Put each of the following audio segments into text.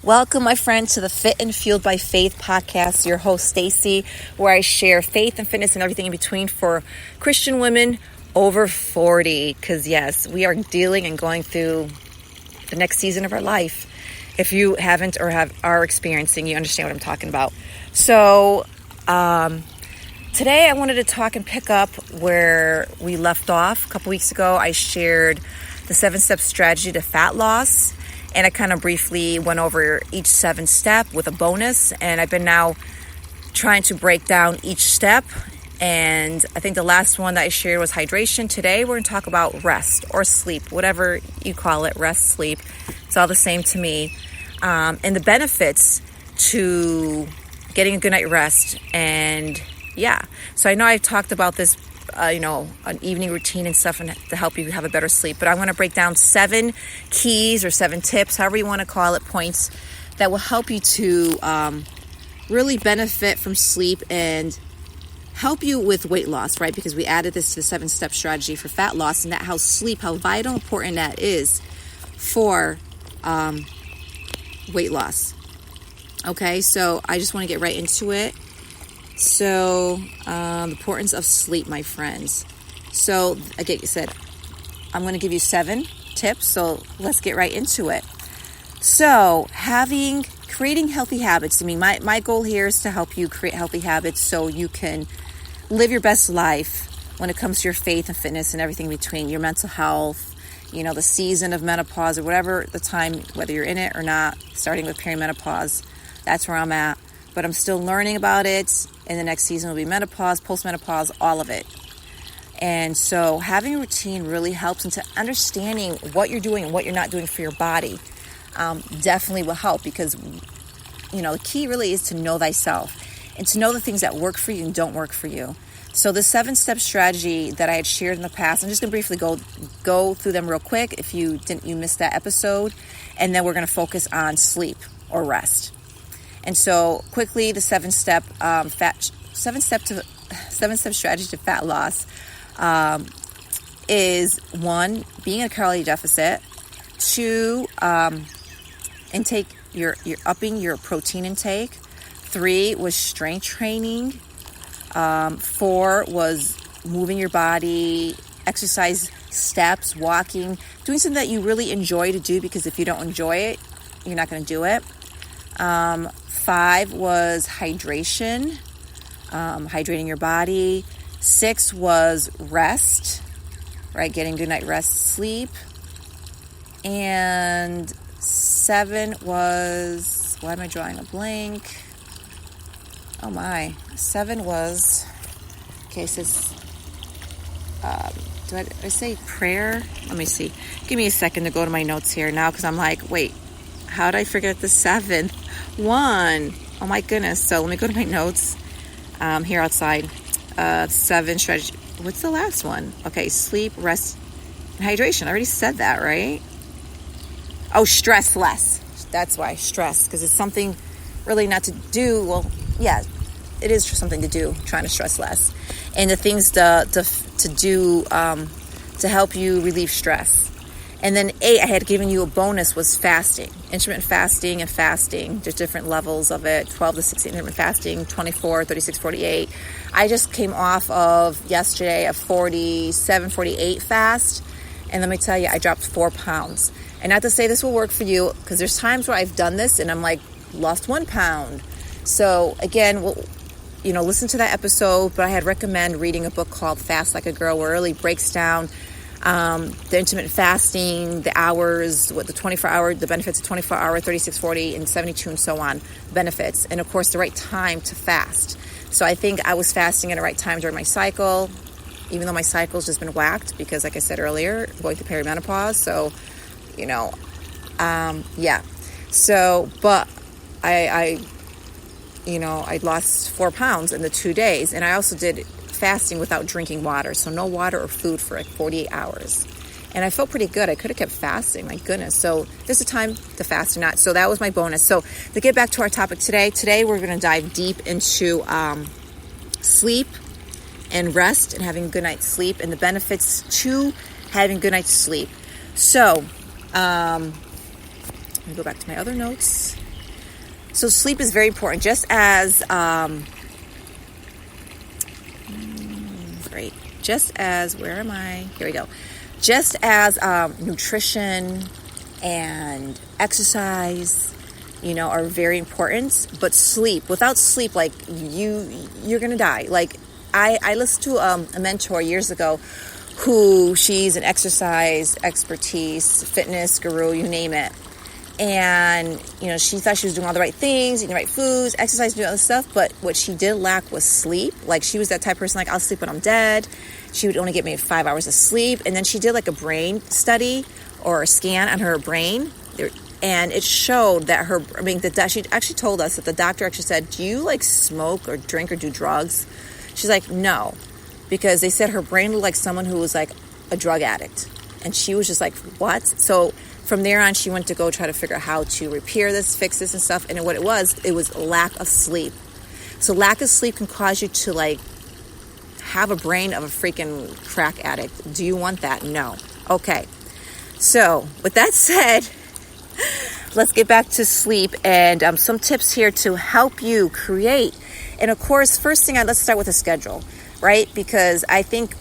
Welcome, my friend, to the Fit and Fueled by Faith podcast. Your host, Stacey, where I share faith and fitness and everything in between for Christian women over 40. Because, yes, we are dealing and going through the next season of our life. If you haven't or are experiencing, you understand what I'm talking about. So, today I wanted to talk and pick up where we left off. A couple weeks ago, I shared the 7-step strategy to fat loss. And I kind of briefly went over each 7-step with a bonus. And I've been now trying to break down each step. And I think the last one that I shared was hydration. Today, we're going to talk about rest or sleep, whatever you call it, rest, sleep. It's all the same to me. And the benefits to getting a good night rest. And yeah, so I know I talked about this an evening routine and stuff and to help you have a better sleep. But I'm going to break down 7 keys or 7 tips, however you want to call it, points that will help you to really benefit from sleep and help you with weight loss, right? Because we added this to the 7-step strategy for fat loss, and that how sleep, how vital important that is for weight loss. Okay, so I just want to get right into it. So, the importance of sleep, my friends. So, again, you said, I'm going to give you 7 tips. So, let's get right into it. So, creating healthy habits. I mean, my goal here is to help you create healthy habits so you can live your best life when it comes to your faith and fitness and everything between your mental health, the season of menopause or whatever the time, whether you're in it or not, starting with perimenopause. That's where I'm at. But I'm still learning about it. And the next season will be menopause, postmenopause, all of it. And so having a routine really helps into understanding what you're doing and what you're not doing for your body. Definitely will help because, the key really is to know thyself and to know the things that work for you and don't work for you. So the 7-step strategy that I had shared in the past, I'm just going to briefly go through them real quick if you missed that episode. And then we're going to focus on sleep or rest. And so quickly, the 7-step 7-step strategy to fat loss is 1, being in a calorie deficit. 2, you're upping your protein intake. 3 was strength training. 4 was moving your body, exercise, steps, walking, doing something that you really enjoy to do, because if you don't enjoy it, you're not going to do it. 5 was hydration, hydrating your body. 6 was rest, right? Getting good night rest, sleep. And 7 was, why am I drawing a blank? Oh my, 7 was, okay, it says, did I say prayer? Let me see. Give me a second to go to my notes here now, because I'm like, wait, how did I forget the 7th one? Oh my goodness. So let me go to my notes here outside. 7 strategy. What's the last one? Okay, sleep, rest, and hydration. I already said that, right? Oh, stress less. That's why, stress, because it's something really not to do. Well, yeah, it is something to do, trying to stress less. And the things to do to help you relieve stress. And then 8, I had given you a bonus, was fasting. Intermittent fasting and fasting. There's different levels of it. 12 to 16 intermittent fasting, 24, 36, 48. I just came off of yesterday a 47, 48 fast. And let me tell you, I dropped 4 pounds. And not to say this will work for you, because there's times where I've done this and I'm like, lost 1 pound. So again, listen to that episode. But I had recommend reading a book called Fast Like a Girl, where it really breaks down the intermittent fasting, the hours, the 24-hour, the benefits of 24-hour, 36, 40, and 72, and so on, benefits. And, of course, the right time to fast. So I think I was fasting at the right time during my cycle, even though my cycle's just been whacked because, like I said earlier, going through perimenopause. So, yeah. So, but I lost 4 pounds in the 2 days. And I also did fasting without drinking water, so no water or food for like 48 hours. And I felt pretty good. I could have kept fasting, my goodness. So there's a time to fast or not. So that was my bonus. So to get back to our topic today we're going to dive deep into sleep and rest and having a good night's sleep and the benefits to having a good night's sleep. So let me go back to my other notes. So sleep is very important, just as where am I? Here we go. Just as nutrition and exercise, are very important, but sleep, without sleep, like you're gonna die. Like I listened to a mentor years ago she's an exercise expertise, fitness guru, you name it. And, she thought she was doing all the right things, eating the right foods, exercise, doing all this stuff. But what she did lack was sleep. Like, she was that type of person, like, I'll sleep when I'm dead. She would only get maybe 5 hours of sleep. And then she did, like, a brain study or a scan on her brain. And it showed that she actually told us that the doctor actually said, do you, like, smoke or drink or do drugs? She's like, no. Because they said her brain looked like someone who was, like, a drug addict. And she was just like, what? So from there on, she went to go try to figure out how to repair this, fix this and stuff. And what it was lack of sleep. So lack of sleep can cause you to, like, have a brain of a freaking crack addict. Do you want that? No. Okay. So with that said, let's get back to sleep and some tips here to help you create. And of course, first thing, let's start with a schedule, right? Because I think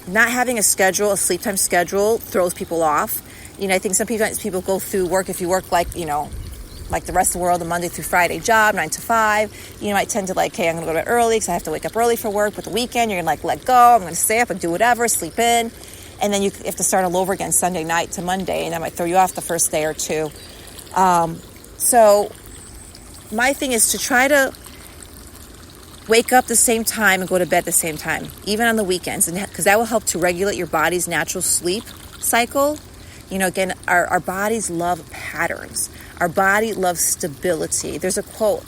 not having a schedule, a sleep time schedule, throws people off. I think some people go through work. If you work like the rest of the world, a Monday through Friday job, 9 to 5, you might tend to like, hey, I'm going to go to bed early because I have to wake up early for work. But the weekend, you're going to let go. I'm going to stay up and do whatever, sleep in. And then you have to start all over again Sunday night to Monday. And that might throw you off the first day or two. So my thing is to try to wake up the same time and go to bed the same time, even on the weekends, because that will help to regulate your body's natural sleep cycle. Again, our bodies love patterns. Our body loves stability. There's a quote,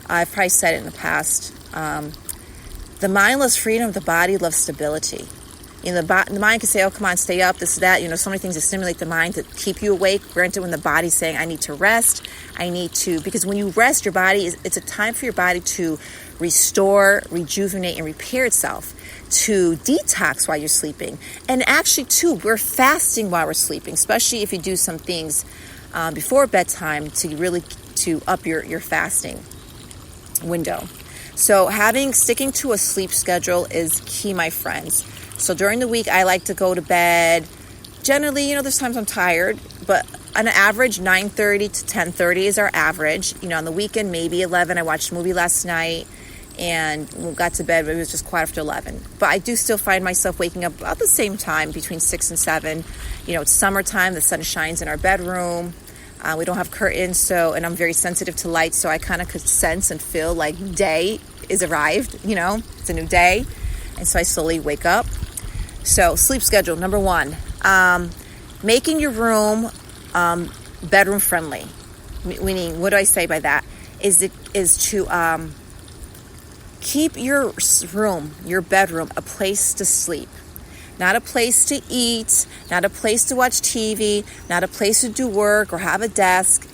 I've probably said it in the past. The mind loves freedom, the body loves stability. The mind can say, oh, come on, stay up, this, that. So many things that stimulate the mind to keep you awake. Granted, when the body's saying, I need to rest, because when you rest, your body, it's a time for your body to restore, rejuvenate, and repair itself, to detox while you're sleeping. And actually, too, we're fasting while we're sleeping, especially if you do some things before bedtime to up your fasting window. So sticking to a sleep schedule is key, my friends. So during the week, I like to go to bed. Generally, there's times I'm tired, but on average, 9:30 to 10:30 is our average. On the weekend, maybe 11. I watched a movie last night and got to bed, but it was just quite after 11. But I do still find myself waking up about the same time, between 6 and 7. It's summertime. The sun shines in our bedroom. We don't have curtains, and I'm very sensitive to light, so I kind of could sense and feel like day is arrived. It's a new day. And so I slowly wake up. So sleep schedule, number 1, making your room bedroom friendly. Meaning, what do I say by that? Is to keep your room, your bedroom, a place to sleep. Not a place to eat, not a place to watch TV, not a place to do work or have a desk,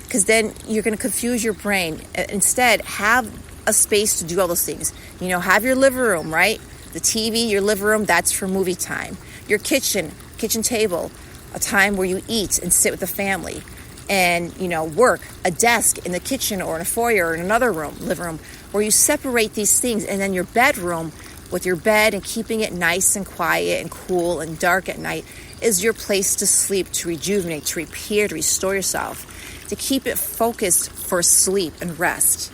because then you're going to confuse your brain. Instead, have a space to do all those things. Have your living room, right? The TV, your living room, that's for movie time. Your kitchen table, a time where you eat and sit with the family. And, work, a desk in the kitchen or in a foyer or in another room, living room, where you separate these things. And then your bedroom, with your bed and keeping it nice and quiet and cool and dark at night, is your place to sleep, to rejuvenate, to repair, to restore yourself, to keep it focused for sleep and rest.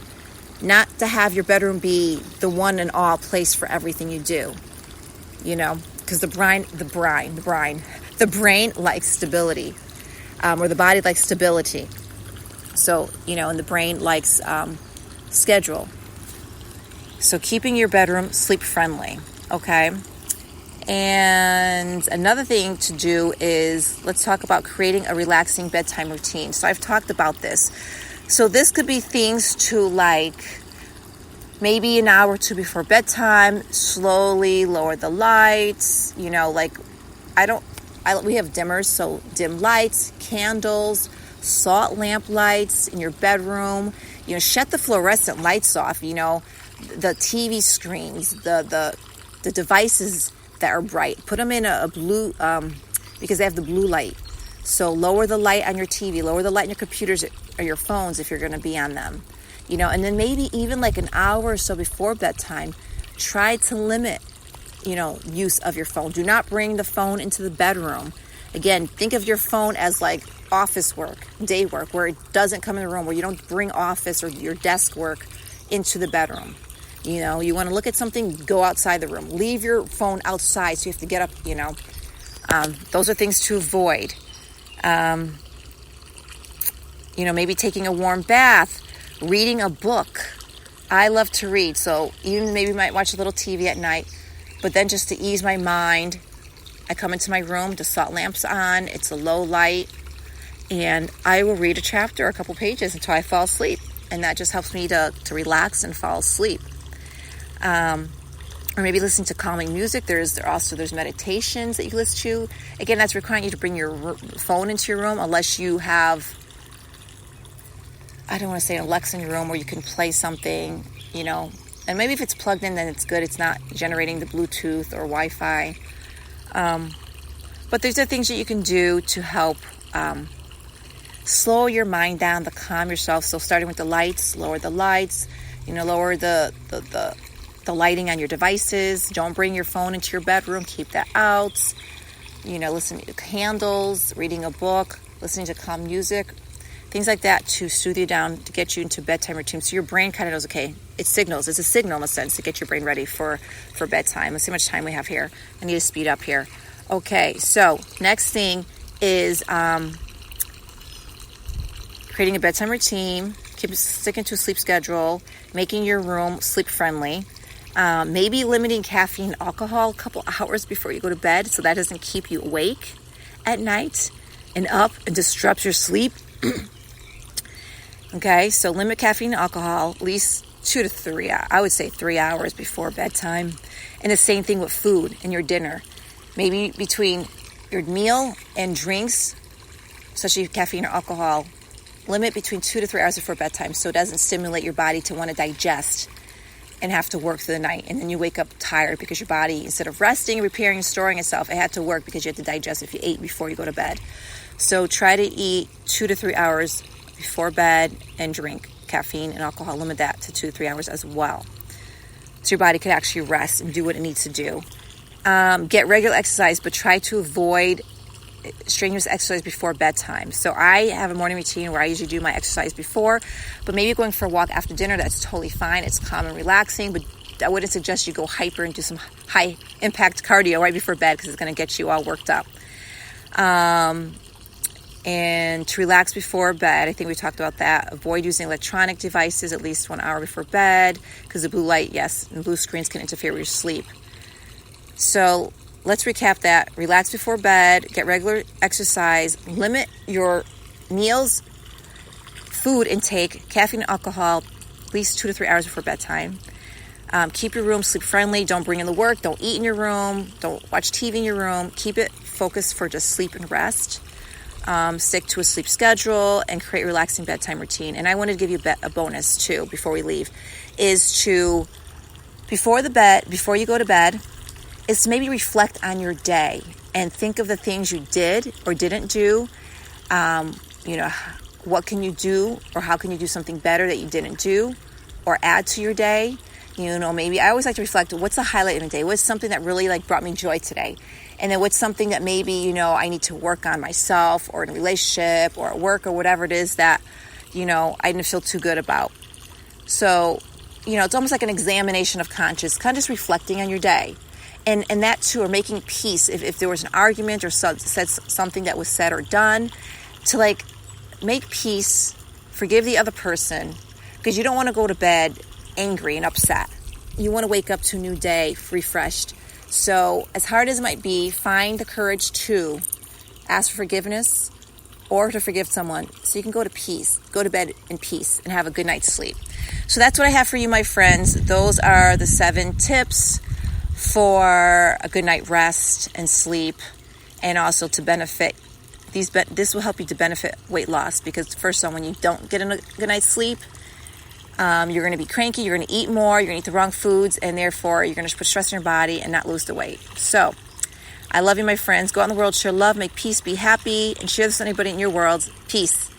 Not to have your bedroom be the one and all place for everything you do, because the brain likes stability, or the body likes stability. So, and the brain likes schedule. So keeping your bedroom sleep friendly, okay? And another thing to do is, let's talk about creating a relaxing bedtime routine. So I've talked about this. So this could be things to like maybe an hour or two before bedtime, slowly lower the lights, we have dimmers, so dim lights, candles, salt lamp lights in your bedroom, shut the fluorescent lights off, the TV screens, the devices that are bright, put them in a blue, because they have the blue light. So lower the light on your TV, lower the light on your computers or your phones if you're going to be on them. And then maybe even like an hour or so before bedtime, try to limit, use of your phone. Do not bring the phone into the bedroom. Again, think of your phone as like office work, day work, where it doesn't come in the room, where you don't bring office or your desk work into the bedroom. You want to look at something, go outside the room. Leave your phone outside so you have to get up, Those are things to avoid. Maybe taking a warm bath, reading a book. I love to read, so even maybe might watch a little TV at night, but then just to ease my mind, I come into my room, the salt lamp's on, it's a low light, and I will read a chapter, a couple pages until I fall asleep, and that just helps me to relax and fall asleep. Or maybe listen to calming music. There's meditations that you listen to. Again, that's requiring you to bring your phone into your room unless you have, I don't want to say an Alexa in your room where you can play something, and maybe if it's plugged in, then it's good. It's not generating the Bluetooth or Wi-Fi. But there's the things that you can do to help slow your mind down, to calm yourself. So starting with the lights, lower the lights, lower the lighting on your devices. Don't bring your phone into your bedroom. Keep that out. Listen to candles, reading a book, listening to calm music, things like that to soothe you down, to get you into bedtime routine. So your brain kind of knows, okay, it's a signal in a sense to get your brain ready for bedtime. Let's see how much time we have here. I need to speed up here. Okay, so next thing is creating a bedtime routine, sticking to a sleep schedule, making your room sleep friendly. Maybe limiting caffeine and alcohol a couple hours before you go to bed so that doesn't keep you awake at night and up and disrupts your sleep. Okay, so limit caffeine and alcohol at least 2 to 3, I would say 3 hours before bedtime. And the same thing with food and your dinner. Maybe between your meal and drinks, especially caffeine or alcohol, limit between 2 to 3 hours before bedtime so it doesn't stimulate your body to want to digest and have to work through the night. And then you wake up tired because your body, instead of resting, repairing, and storing itself, it had to work because you had to digest if you ate before you go to bed. So try to eat 2 to 3 hours before bed and drink caffeine and alcohol. Limit that to 2 to 3 hours as well. So your body could actually rest and do what it needs to do. Get regular exercise, but try to avoid strenuous exercise before bedtime. So I have a morning routine where I usually do my exercise before, but maybe going for a walk after dinner, that's totally fine. It's calm and relaxing, but I wouldn't suggest you go hyper and do some high impact cardio right before bed because it's going to get you all worked up. And to relax before bed, I think we talked about that. Avoid using electronic devices at least 1 hour before bed because the blue light, and blue screens can interfere with your sleep. So let's recap that. Relax before bed, get regular exercise, limit your meals, food intake, caffeine and alcohol, at least 2 to 3 hours before bedtime. Keep your room sleep friendly. Don't bring in the work. Don't eat in your room. Don't watch TV in your room. Keep it focused for just sleep and rest. Stick to a sleep schedule and create a relaxing bedtime routine. And I wanted to give you a bonus too before we leave, is to, before you go to bed, is to maybe reflect on your day and think of the things you did or didn't do. What can you do or how can you do something better that you didn't do or add to your day? Maybe I always like to reflect, what's the highlight in the day? What's something that really brought me joy today? And then what's something that maybe, I need to work on myself or in a relationship or at work or whatever it is that, I didn't feel too good about. So, it's almost like an examination of conscious, kind of just reflecting on your day. And that too, or making peace. If there was an argument or said something that was said or done, to make peace, forgive the other person, because you don't want to go to bed angry and upset. You want to wake up to a new day refreshed. So as hard as it might be, find the courage to ask for forgiveness or to forgive someone so you can go to bed in peace and have a good night's sleep. So that's what I have for you, my friends. Those are the 7 tips for a good night rest and sleep, and also to benefit this will help you to benefit weight loss, because first of all, when you don't get a good night's sleep, you're going to be cranky, you're going to eat more, you're going to eat the wrong foods, and therefore you're going to put stress in your body and not lose the weight. So I love you, my friends. Go out in the world, share love, make peace, be happy, and share this with anybody in your world. Peace.